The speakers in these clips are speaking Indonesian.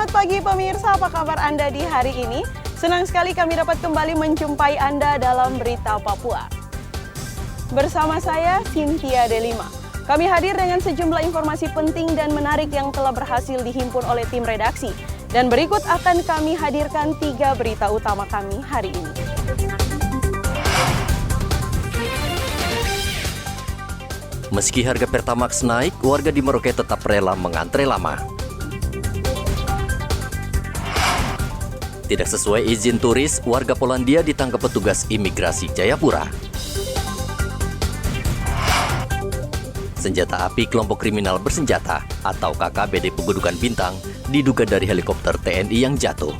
Selamat pagi pemirsa, apa kabar Anda di hari ini? Senang sekali kami dapat kembali menjumpai Anda dalam Berita Papua. Bersama saya, Cynthia Delima. Kami hadir dengan sejumlah informasi penting dan menarik yang telah berhasil dihimpun oleh tim redaksi. Dan berikut akan kami hadirkan 3 berita utama kami hari ini. Meski harga Pertamax naik, warga di Merauke tetap rela mengantre lama. Tidak sesuai izin turis, warga Polandia ditangkap petugas imigrasi Jayapura. Senjata api kelompok kriminal bersenjata atau KKBD Pegunungan Bintang diduga dari helikopter TNI yang jatuh.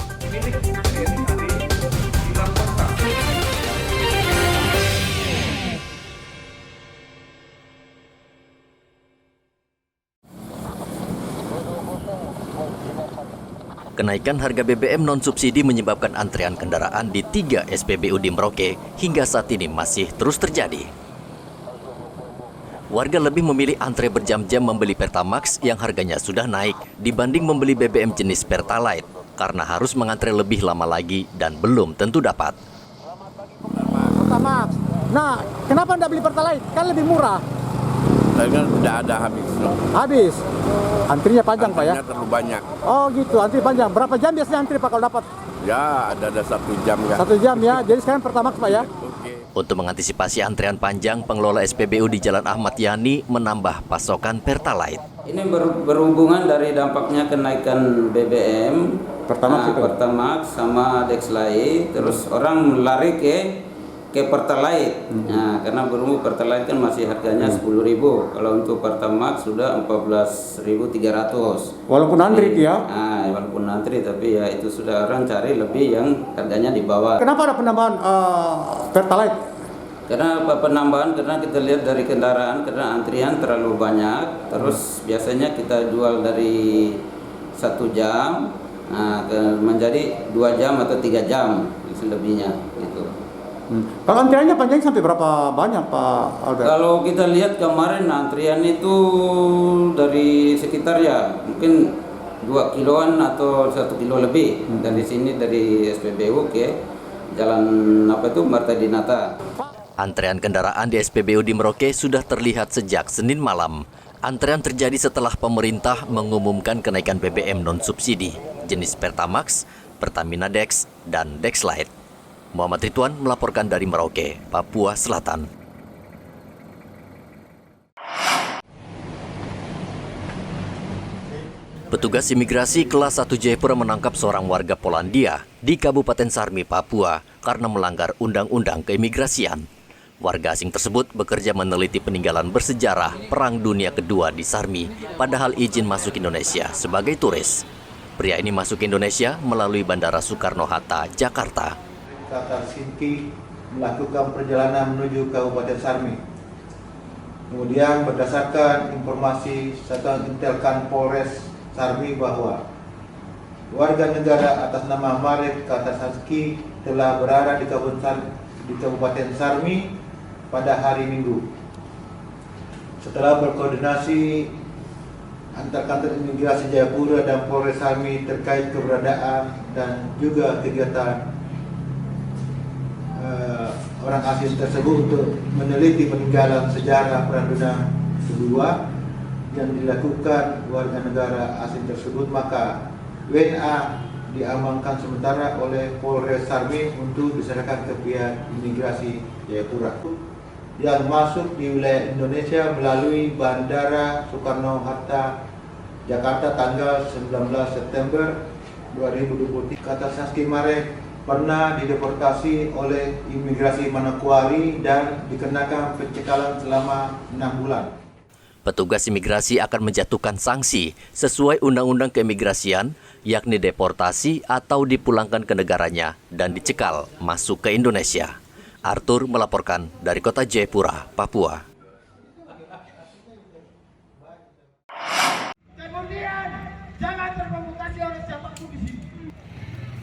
Kenaikan harga BBM non-subsidi menyebabkan antrean kendaraan di 3 SPBU di Merauke hingga saat ini masih terus terjadi. Warga lebih memilih antre berjam-jam membeli Pertamax yang harganya sudah naik dibanding membeli BBM jenis Pertalite karena harus mengantre lebih lama lagi dan belum tentu dapat. Pertamax. Nah, kenapa Anda beli Pertalite? Kan lebih murah. Kan tidak ada habis. Habis. Antrinya panjang, Pak ya? Antrinya terlalu banyak. Oh gitu, antri panjang. Berapa jam biasanya antri, Pak, kalau dapat? Ya, ada 1 jam ya. 1 jam ya. Jadi sekarang Pertamax, Pak ya? Oke. Untuk mengantisipasi antrean panjang, pengelola SPBU di Jalan Ahmad Yani menambah pasokan Pertalite. Ini berhubungan dari dampaknya kenaikan BBM, Pertamax sama Dexlite, terus orang lari ke Pertalite. Nah, karena berumur Pertalite kan masih harganya 10.000. Kalau untuk Pertamax sudah 14.300. Walaupun antri ya? Nah, walaupun antri tapi ya itu sudah orang cari lebih yang harganya di bawah. Kenapa ada penambahan Pertalite? Karena penambahan, karena kita lihat dari kendaraan, karena antrian terlalu banyak. Terus biasanya kita jual dari 1 jam menjadi 2 jam atau 3 jam selebihnya gitu. Kalau antriannya panjang sampai berapa banyak, Pak Albert? Kalau kita lihat kemarin antrian itu dari sekitar ya mungkin 2 kiloan atau 1 kilo lebih dari sini, dari SPBU ke Jalan Marta Dinata. Antrean kendaraan di SPBU di Merauke sudah terlihat sejak Senin malam. Antrean terjadi setelah pemerintah mengumumkan kenaikan BBM non-subsidi jenis Pertamax, Pertamina Dex, dan Dexlite. Muhammad Ridwan melaporkan dari Merauke, Papua Selatan. Petugas imigrasi kelas 1 Jayapura menangkap seorang warga Polandia di Kabupaten Sarmi, Papua karena melanggar undang-undang keimigrasian. Warga asing tersebut bekerja meneliti peninggalan bersejarah Perang Dunia Kedua di Sarmi, padahal izin masuk Indonesia sebagai turis. Pria ini masuk Indonesia melalui Bandara Soekarno-Hatta, Jakarta. Qatar Sinki melakukan perjalanan menuju Kabupaten Sarmi. Kemudian berdasarkan informasi Satuan Intelkan Polres Sarmi bahwa warga negara atas nama Marek Katasanski telah berada di Kabupaten Sarmi pada hari Minggu. Setelah berkoordinasi antar kantor imigrasi Jayapura dan Polres Sarmi terkait keberadaan dan juga kegiatan orang asing tersebut untuk meneliti peninggalan sejarah Perang Dunia Kedua yang dilakukan warga negara asing tersebut, maka WNA diamankan sementara oleh Polres Sarmi untuk diserahkan ke pihak imigrasi Jayapura yang masuk di wilayah Indonesia melalui Bandara Soekarno-Hatta, Jakarta tanggal 19 September 2023. Katasanski Marek pernah dideportasi oleh imigrasi Manokwari dan dikenakan pencekalan selama 6 bulan. Petugas imigrasi akan menjatuhkan sanksi sesuai Undang-Undang Keimigrasian, yakni deportasi atau dipulangkan ke negaranya dan dicekal masuk ke Indonesia. Arthur melaporkan dari kota Jayapura, Papua. Kemudian jangan terprovokasi oleh siapapun di sini.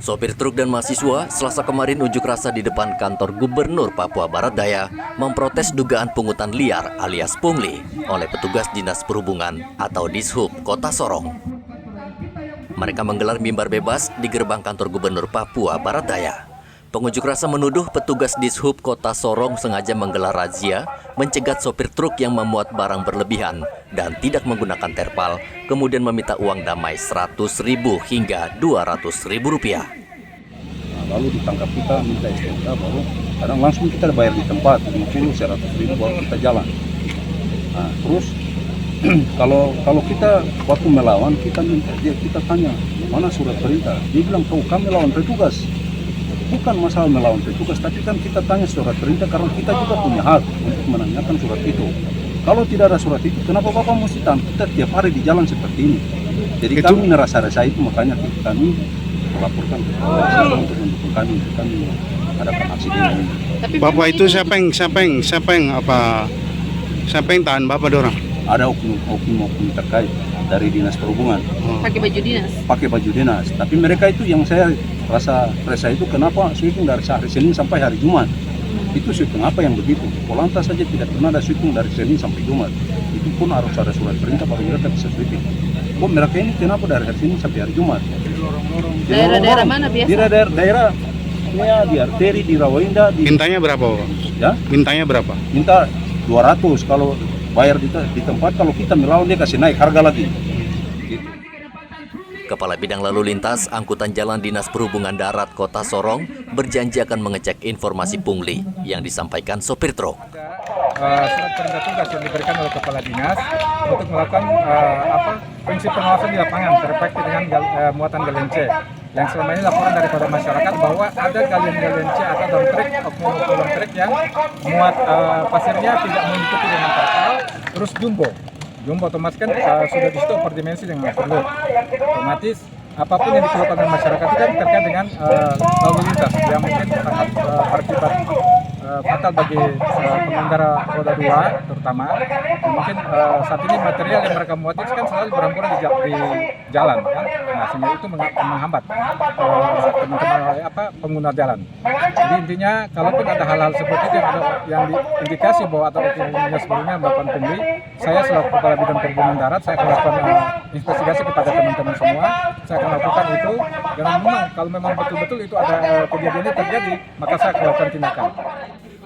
Sopir truk dan mahasiswa Selasa kemarin unjuk rasa di depan kantor Gubernur Papua Barat Daya memprotes dugaan pungutan liar alias pungli oleh petugas Dinas Perhubungan atau Dishub Kota Sorong. Mereka menggelar mimbar bebas di gerbang kantor Gubernur Papua Barat Daya. Pengunjuk rasa menuduh petugas Dishub Kota Sorong sengaja menggelar razia, mencegat sopir truk yang memuat barang berlebihan dan tidak menggunakan terpal, kemudian meminta uang damai Rp100.000 hingga Rp200.000. Lalu ditangkap kita, minta STNK, baru kadang langsung kita bayar di tempat 50-100.000 baru kita jalan. Nah, terus kalau kita waktu melawan kita tanya mana surat perintah, dia bilang kami lawan petugas. Bukan masalah melawan petugas, tapi kan kita tanya surat perintah karena kita juga punya hak untuk menanyakan surat itu. Kalau tidak ada surat itu, kenapa Bapak mesti tahan kita tiap hari di jalan seperti ini? Jadi kami ngerasa itu, makanya kami melaporkan ke polisi untuk mendukung kami hadapan aksi ini. Bapak itu siapa yang tahan Bapak dorang? Ada oknum terkait dari Dinas Perhubungan. Pakai baju dinas? Pakai baju dinas. Tapi mereka itu yang saya rasa resah itu kenapa sweeping dari hari Senin sampai hari Jumat. Itu sweeping apa yang begitu? Polantas saja tidak pernah ada sweeping dari Senin sampai Jumat. Itu pun harus ada surat perintah baru mereka bisa sweeping. Kok mereka ini kenapa dari hari Senin sampai hari Jumat? Daerah-daerah mana biasa? Daerah ya, di arteri, di Rawinda. Mintanya berapa Bapak? Ya? Mintanya berapa? Minta 200 kalau bayar di tempat, kalau kita melawan dia kasih naik harga lagi. Gitu. Kepala Bidang Lalu Lintas Angkutan Jalan Dinas Perhubungan Darat Kota Sorong berjanji akan mengecek informasi pungli yang disampaikan sopir truk. Surat perintah tugas yang diberikan oleh Kepala Dinas untuk melakukan prinsip pengawasan di lapangan terkait dengan muatan galian C. Yang selama ini laporan daripada masyarakat bahwa ada galian C atau dump truck, oknum truk yang muat pasirnya tidak mengikuti dengan terpal, terus jumbo otomatis kan sudah di situ overdimensi dengan overload. Otomatis apapun yang dikeluhkan oleh masyarakat itu kan terkait dengan lalu lintas yang mungkin sangat berakibat fatal bagi pengendara roda 2 terutama. Mungkin saat ini material yang mereka muat itu kan selalu berampuran di jalan kan. Nah, sehingga itu menghambat teman-teman pengguna jalan. Jadi intinya kalaupun ada hal-hal seperti itu yang diindikasi bahwa atau oknumnya sebelumnya melakukan pungli, saya selaku Kepala Bidang Perhubungan Darat saya akan melakukan investigasi kepada teman-teman semua. Saya akan lakukan itu dan memang kalau memang betul-betul itu ada kejadiannya terjadi, maka saya akan lakukan tindakan.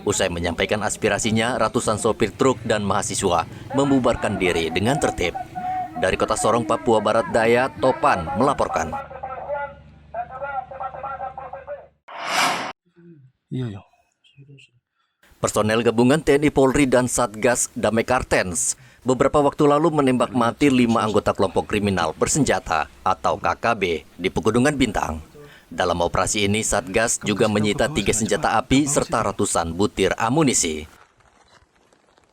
Usai menyampaikan aspirasinya, ratusan sopir truk dan mahasiswa membubarkan diri dengan tertib. Dari Kota Sorong, Papua Barat Daya, Topan melaporkan. Personel gabungan TNI Polri dan Satgas Damai Kartens beberapa waktu lalu menembak mati 5 anggota kelompok kriminal bersenjata atau KKB di Pegunungan Bintang. Dalam operasi ini, Satgas juga menyita 3 senjata api serta ratusan butir amunisi.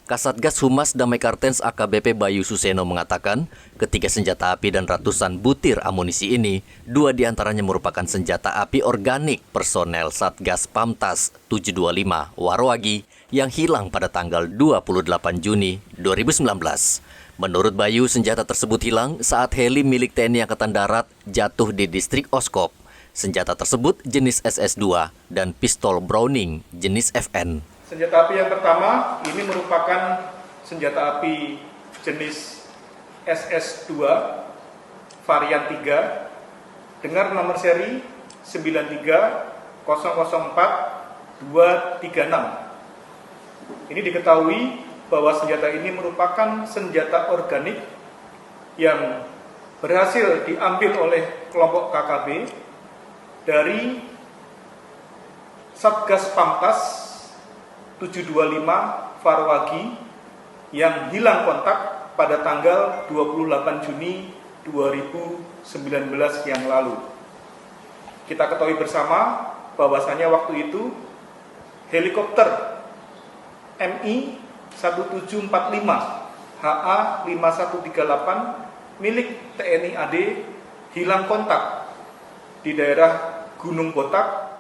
Kasatgas Humas Damai Kartens AKBP Bayu Suseno mengatakan, ketiga senjata api dan ratusan butir amunisi ini, 2 diantaranya merupakan senjata api organik personel Satgas Pamtas 725 Warowagi yang hilang pada tanggal 28 Juni 2019. Menurut Bayu, senjata tersebut hilang saat heli milik TNI Angkatan Darat jatuh di distrik Oskop. Senjata tersebut jenis SS2 dan pistol Browning jenis FN. Senjata api yang pertama ini merupakan senjata api jenis SS2 varian 3 dengan nomor seri 93004-236. Ini diketahui bahwa senjata ini merupakan senjata organik yang berhasil diambil oleh kelompok KKB dari Satgas Pamtas 725 Warowagi yang hilang kontak pada tanggal 28 Juni 2019 yang lalu. Kita ketahui bersama bahwasanya waktu itu helikopter MI 1745 HA 5138 milik TNI AD hilang kontak di daerah Gunung Botak.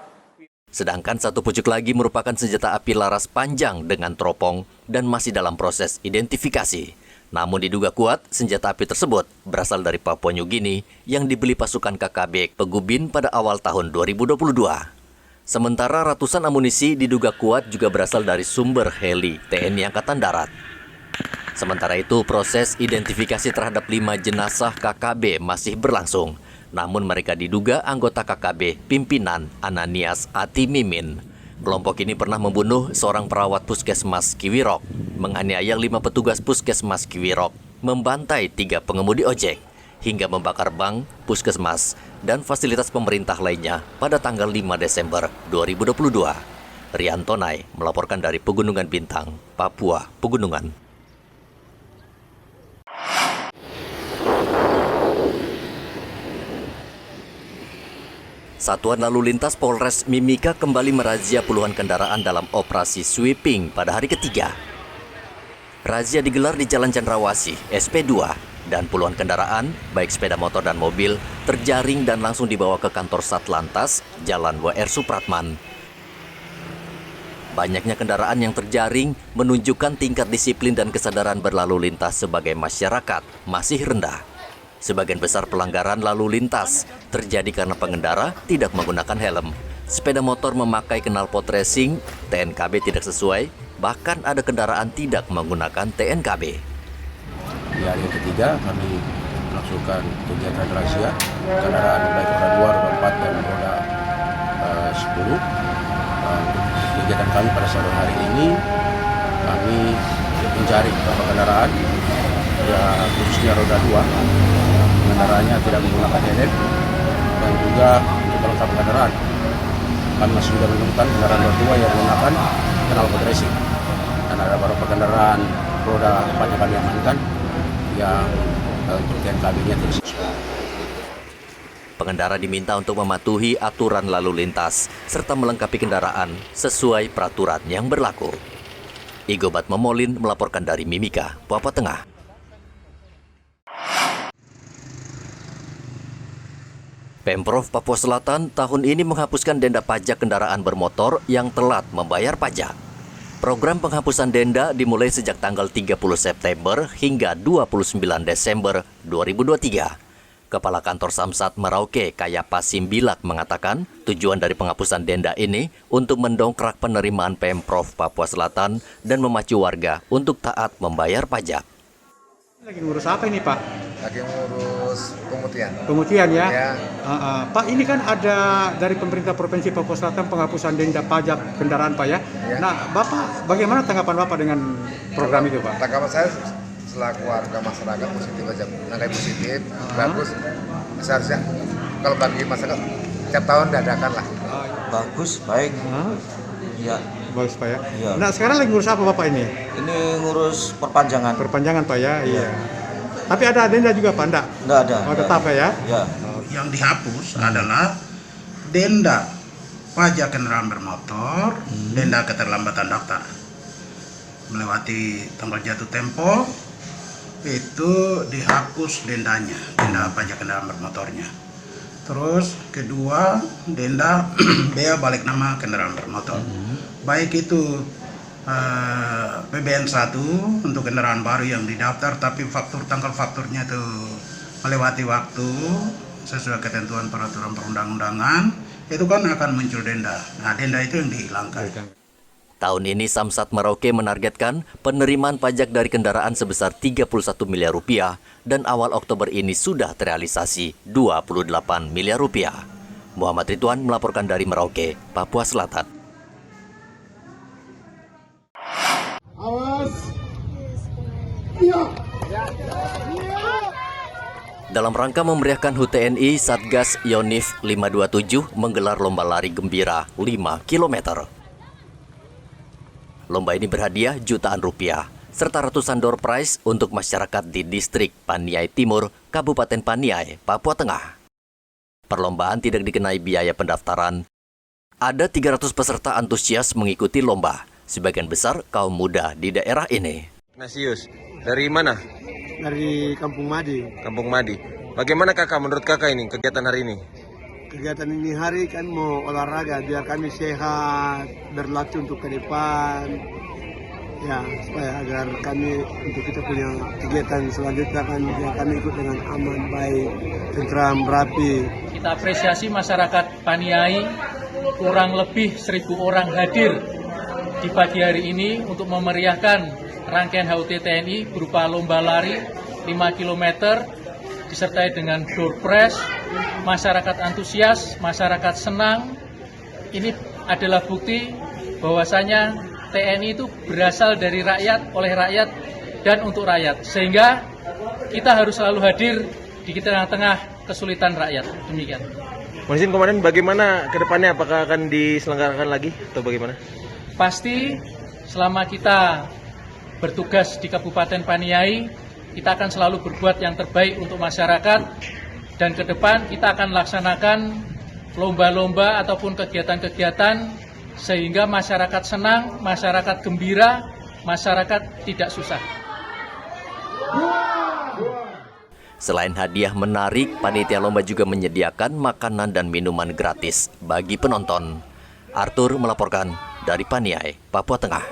Sedangkan satu pucuk lagi merupakan senjata api laras panjang dengan teropong dan masih dalam proses identifikasi. Namun diduga kuat, senjata api tersebut berasal dari Papua New Guinea yang dibeli pasukan KKB Pegubin pada awal tahun 2022. Sementara ratusan amunisi diduga kuat juga berasal dari sumber heli TNI Angkatan Darat. Sementara itu, proses identifikasi terhadap 5 jenazah KKB masih berlangsung. namun mereka diduga anggota KKB pimpinan Ananias Ati Mimin. Kelompok ini pernah membunuh seorang perawat puskesmas Kiwirok, menganiaya 5 petugas puskesmas Kiwirok, membantai 3 pengemudi ojek, hingga membakar bank, puskesmas, dan fasilitas pemerintah lainnya pada tanggal 5 Desember 2022. Rian Tonai melaporkan dari Pegunungan Bintang, Papua Pegunungan. Satuan Lalu Lintas Polres Mimika kembali merazia puluhan kendaraan dalam operasi sweeping pada hari ketiga. Razia digelar di Jalan Cendrawasih, SP2, dan puluhan kendaraan, baik sepeda motor dan mobil, terjaring dan langsung dibawa ke kantor Satlantas, Jalan W.R. Supratman. Banyaknya kendaraan yang terjaring menunjukkan tingkat disiplin dan kesadaran berlalu lintas sebagai masyarakat masih rendah. Sebagian besar pelanggaran lalu lintas terjadi karena pengendara tidak menggunakan helm. Sepeda motor memakai knalpot racing, TNKB tidak sesuai, bahkan ada kendaraan tidak menggunakan TNKB. Di hari ketiga kami melakukan kegiatan razia kendaraan baik roda 2, roda 4, dan roda 10. Kegiatan kami pada sore hari ini, kami mencari beberapa kendaraan, ya khususnya roda 2, kendaraannya tidak menggunakan helm, dan juga untuk pelengkap kendaraan. Kami masih sudah menemukan kendaraan roda 2 yang menggunakan knalpot racing, dan ada beberapa kendaraan roda 4 yang kami amankan yang untuk TNKB-nya tidak sesuai. Pengendara diminta untuk mematuhi aturan lalu lintas serta melengkapi kendaraan sesuai peraturan yang berlaku. Igobat Memolin melaporkan dari Mimika, Papua Tengah. Pemprov Papua Selatan tahun ini menghapuskan denda pajak kendaraan bermotor yang telat membayar pajak. Program penghapusan denda dimulai sejak tanggal 30 September hingga 29 Desember 2023. Kepala Kantor Samsat Merauke, Kayapa Simbilak, mengatakan tujuan dari penghapusan denda ini untuk mendongkrak penerimaan Pemprov Papua Selatan dan memacu warga untuk taat membayar pajak. Lagi ngurus apa ini, Pak? Lagi ngurus pemutihan. Pemutihan ya? Ya. Pak, ini kan ada dari pemerintah Provinsi Papua Selatan penghapusan denda pajak kendaraan, Pak ya? Ya. Nah, Bapak, bagaimana tanggapan Bapak dengan program itu, Pak? Tanggapan saya selaku warga masyarakat positif aja, nangkai positif, bagus. Seharusnya kalau bagi masyarakat setiap tahun dadakan lah. Bagus, baik. Iya. Bagus, Pak ya. Iya. Nah, sekarang lagi ngurus apa Bapak ini? Ini ngurus perpanjangan. Perpanjangan, Pak ya. Iya. Tapi ada denda juga, Pak? Enggak ada. Oh, tetap ya? Iya. Yang dihapus adalah denda pajak kendaraan bermotor, denda keterlambatan daftar melewati tanggal jatuh tempo, itu dihapus dendanya, denda pajak kendaraan bermotornya. Terus kedua, denda bea balik nama kendaraan bermotor. Baik itu PBN 1 untuk kendaraan baru yang didaftar tapi tanggal fakturnya itu melewati waktu sesuai ketentuan peraturan perundang-undangan, itu kan akan muncul denda. Nah, denda itu yang dihilangkan. Tahun ini Samsat Merauke menargetkan penerimaan pajak dari kendaraan sebesar 31 miliar rupiah dan awal Oktober ini sudah terrealisasi 28 miliar rupiah. Muhammad Ridwan melaporkan dari Merauke, Papua Selatan. Awas. Iya. Dalam rangka memeriahkan HUT TNI, Satgas Yonif 527 menggelar lomba lari gembira 5 km. Lomba ini berhadiah jutaan rupiah, serta ratusan door prize untuk masyarakat di distrik Paniai Timur, Kabupaten Paniai, Papua Tengah. Perlombaan tidak dikenai biaya pendaftaran. Ada 300 peserta antusias mengikuti lomba, sebagian besar kaum muda di daerah ini. Nasius, dari mana? Dari Kampung Madi. Kampung Madi. Bagaimana kakak, menurut kakak ini kegiatan hari ini? Kegiatan ini hari kan mau olahraga biar kami sehat, berlatih untuk ke depan. Ya, supaya agar kami untuk kita punya kegiatan selanjutnya kan biar kami ikut dengan aman, baik, tentram, rapi. Kita apresiasi masyarakat Paniai, kurang lebih 1.000 orang hadir di pagi hari ini untuk memeriahkan rangkaian HUT TNI berupa lomba lari 5 km disertai dengan door prize masyarakat antusias, masyarakat senang. Ini adalah bukti bahwasanya TNI itu berasal dari rakyat, oleh rakyat, dan untuk rakyat. Sehingga kita harus selalu hadir di tengah-tengah kesulitan rakyat. Demikian. Mohon izin Komandan, bagaimana ke depannya? Apakah akan diselenggarakan lagi atau bagaimana? Pasti selama kita bertugas di Kabupaten Paniai, kita akan selalu berbuat yang terbaik untuk masyarakat, dan ke depan kita akan laksanakan lomba-lomba ataupun kegiatan-kegiatan sehingga masyarakat senang, masyarakat gembira, masyarakat tidak susah. Selain hadiah menarik, panitia lomba juga menyediakan makanan dan minuman gratis bagi penonton. Arthur melaporkan dari Paniai, Papua Tengah.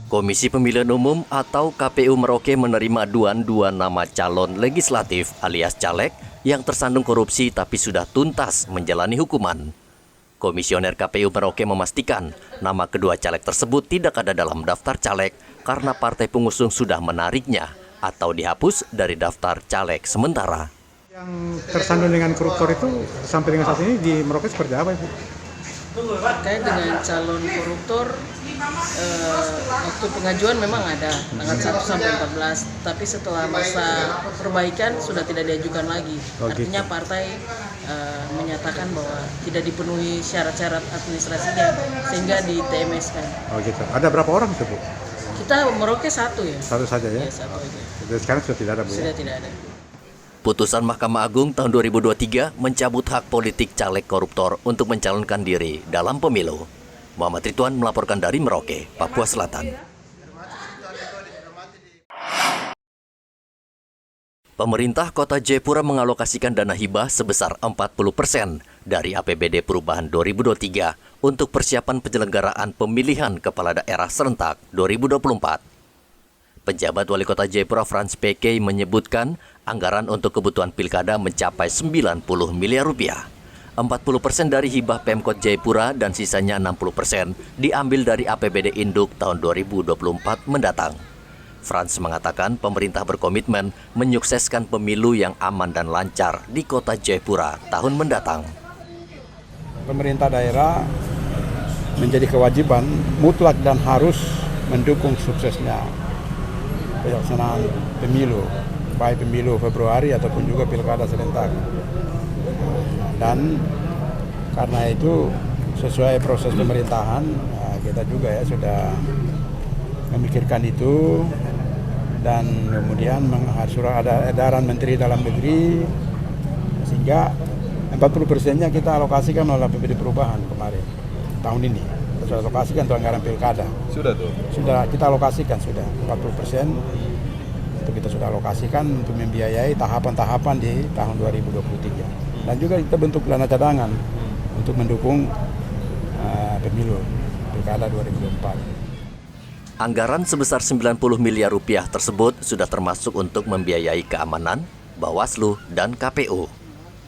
Komisi Pemilihan Umum atau KPU Merauke menerima aduan dua nama calon legislatif alias caleg yang tersandung korupsi tapi sudah tuntas menjalani hukuman. Komisioner KPU Merauke memastikan nama kedua caleg tersebut tidak ada dalam daftar caleg karena partai pengusung sudah menariknya atau dihapus dari daftar caleg sementara. Yang tersandung dengan koruptor itu sampai dengan saat ini di Merauke seperti apa, Ibu? Terkait dengan calon koruptor, waktu pengajuan memang ada tanggal 1 sampai 14, tapi setelah masa perbaikan sudah tidak diajukan lagi. Artinya partai menyatakan bahwa tidak dipenuhi syarat-syarat administrasinya sehingga di TMS-kan. Oh gitu. Ada berapa orang itu, Bu? Kita Merauke satu ya. Satu saja ya? Ya, satu aja. Jadi sekarang sudah tidak ada, Bu? Sudah tidak ada. Putusan Mahkamah Agung tahun 2023 mencabut hak politik caleg koruptor untuk mencalonkan diri dalam pemilu. Muhammad Ridwan melaporkan dari Merauke, Papua Selatan. Pemerintah Kota Jayapura mengalokasikan dana hibah sebesar 40% dari APBD Perubahan 2023 untuk persiapan penyelenggaraan pemilihan kepala daerah serentak 2024. Penjabat Wali Kota Jayapura Frans PK menyebutkan anggaran untuk kebutuhan pilkada mencapai 90 miliar rupiah. 40% dari hibah Pemkot Jayapura dan sisanya 60% diambil dari APBD Induk tahun 2024 mendatang. Frans mengatakan pemerintah berkomitmen menyukseskan pemilu yang aman dan lancar di Kota Jayapura tahun mendatang. Pemerintah daerah menjadi kewajiban mutlak dan harus mendukung suksesnya pelaksanaan pemilu, baik pemilu Februari ataupun juga pilkada serentak. Dan karena itu sesuai proses pemerintahan, kita juga ya sudah memikirkan itu, dan kemudian sudah ada edaran Menteri Dalam Negeri sehingga 40%-nya kita alokasikan oleh APBD Perubahan kemarin tahun ini. Sudah alokasikan untuk anggaran pilkada. Sudah tuh? Sudah, kita alokasikan sudah 40%. Itu kita sudah alokasikan untuk membiayai tahapan-tahapan di tahun 2023. Dan juga kita bentuk dana cadangan untuk mendukung pemilu pilkada 2024. Anggaran sebesar 90 miliar rupiah tersebut sudah termasuk untuk membiayai keamanan, Bawaslu, dan KPU.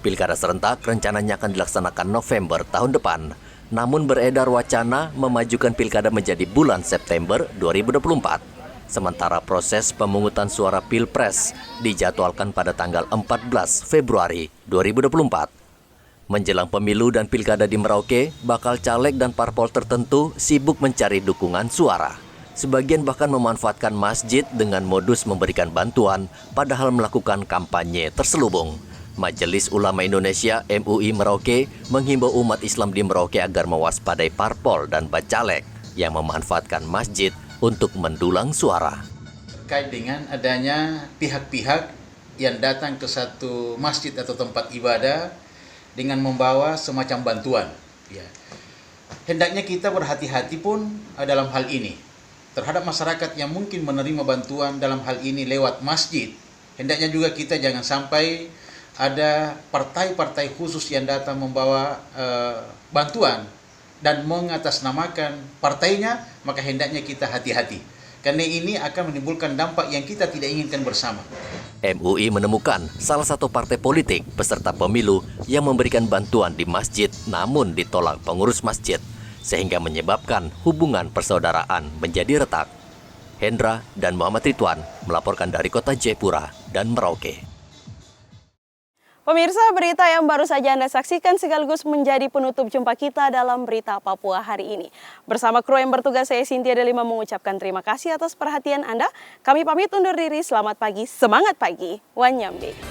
Pilkada serentak rencananya akan dilaksanakan November tahun depan. Namun beredar wacana memajukan pilkada menjadi bulan September 2024. Sementara proses pemungutan suara Pilpres dijadwalkan pada tanggal 14 Februari 2024. Menjelang pemilu dan pilkada di Merauke, bakal caleg dan parpol tertentu sibuk mencari dukungan suara. Sebagian bahkan memanfaatkan masjid dengan modus memberikan bantuan, padahal melakukan kampanye terselubung. Majelis Ulama Indonesia MUI Merauke menghimbau umat Islam di Merauke agar mewaspadai parpol dan bacalek yang memanfaatkan masjid untuk mendulang suara. Terkait dengan adanya pihak-pihak yang datang ke satu masjid atau tempat ibadah dengan membawa semacam bantuan. Ya. Hendaknya kita berhati-hati pun dalam hal ini. Terhadap masyarakat yang mungkin menerima bantuan dalam hal ini lewat masjid, hendaknya juga kita jangan sampai ada partai-partai khusus yang datang membawa bantuan dan mengatasnamakan partainya, maka hendaknya kita hati-hati. Karena ini akan menimbulkan dampak yang kita tidak inginkan bersama. MUI menemukan salah satu partai politik peserta pemilu yang memberikan bantuan di masjid namun ditolak pengurus masjid, sehingga menyebabkan hubungan persaudaraan menjadi retak. Hendra dan Muhammad Ridwan melaporkan dari kota Jayapura dan Merauke. Pemirsa, berita yang baru saja Anda saksikan sekaligus menjadi penutup jumpa kita dalam Berita Papua hari ini. Bersama kru yang bertugas, saya Cynthia Delima mengucapkan terima kasih atas perhatian Anda. Kami pamit undur diri, selamat pagi, semangat pagi, Wanyambe.